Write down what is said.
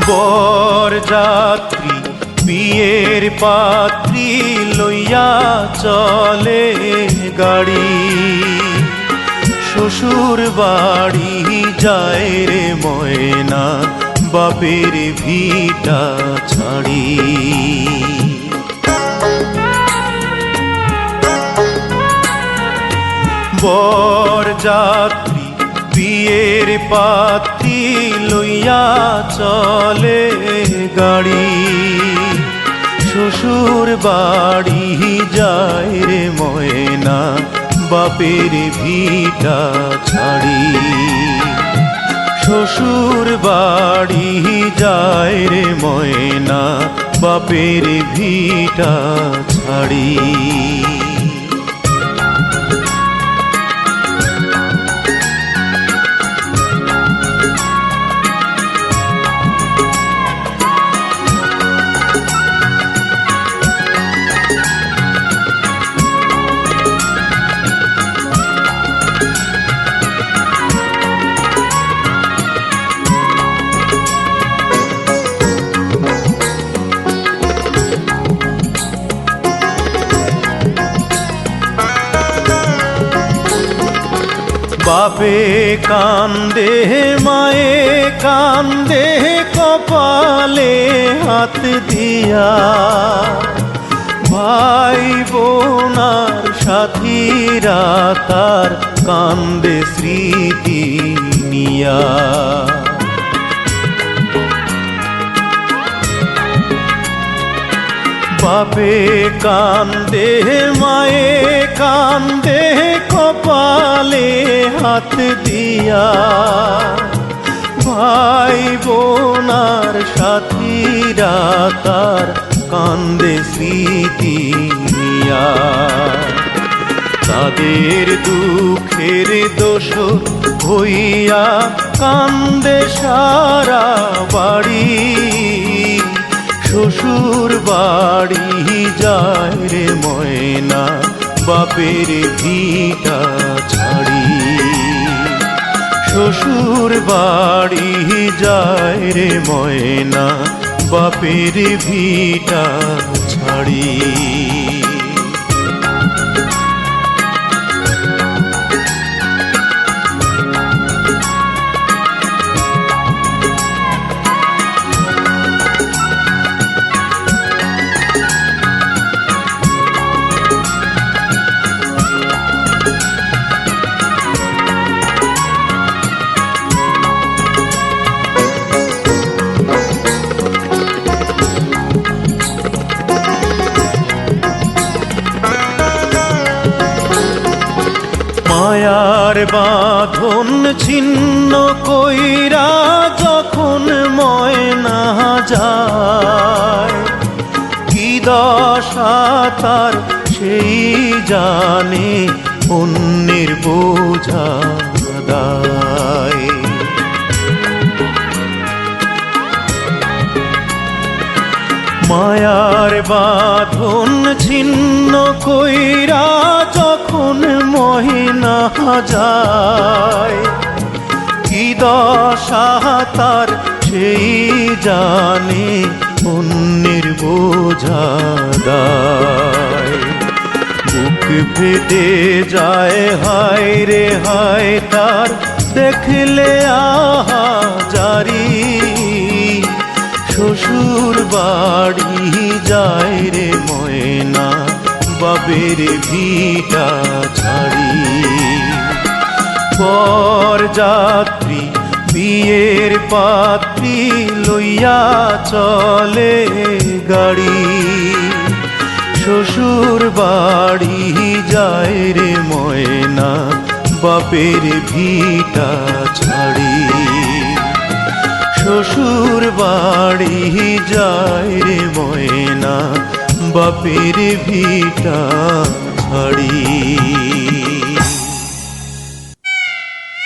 বরযাত্রী বিয়ের পাত্রী লইয়া চলে গাড়ি, শ্বশুর বাড়ি যায় রে ময়না বাপের ভিটা ছাড়ি। বরযাত্রী বিয়ের পাত্রী লইয়া চলে গাড়ি, শ্বশুর বাড়ি যায় রে ময়না বাপের ভিটা ছাড়ি। শ্বশুর বাড়ি যায় রে ময়না বাপের ভিটা ছাড়ি। বাপে কান্দে মায়ে কান্দে কপালে হাত দিয়া, ভাই বোনার সাথীরা তার কান্দে স্মৃতি নিয়া। বাপে কান্দে মায়ে কান্দে কপালে হাত দিয়া, ভাই বোনার সাথীরা তার কান্দে স্মৃতি নিয়া। তাদের দুঃখের দোষ হইয়া কান্দে সারা বাড়ি, শ্বশুর বাড়ি যায় রে ময়না বাপের ভিটা ছাড়ি। শ্বশুর বাড়ি যায় রে ময়না বাপের ভিটা ছাড়ি। মায়ার বাঁধন ছিন্ন কইরা যখন ময়না যায়, কি দশা তার সেই জানে অন্যের বোঝা দায়। মায়ার বাঁধন ছিন্ন কইরা যখন ময়না যায়, কি দশা তার সেই জানে অন্যের বোঝা দায়। বুক ফেটে যায় হায় রে হায় তার দেখলে আহা জারি, শ্বশুর বাড়ি যায় রে ময়না বাপের ভিটা ছাড়ি। বরযাত্রী বিয়ের পাত্রী লইয়া চলে গাড়ি, শ্বশুর বাড়ি যায় রে ময়না বাপের ভিটা ছাড়ি। শ্বশুর বাড়ি যায় রে ময়না বাপের ভিটা ছাড়ি।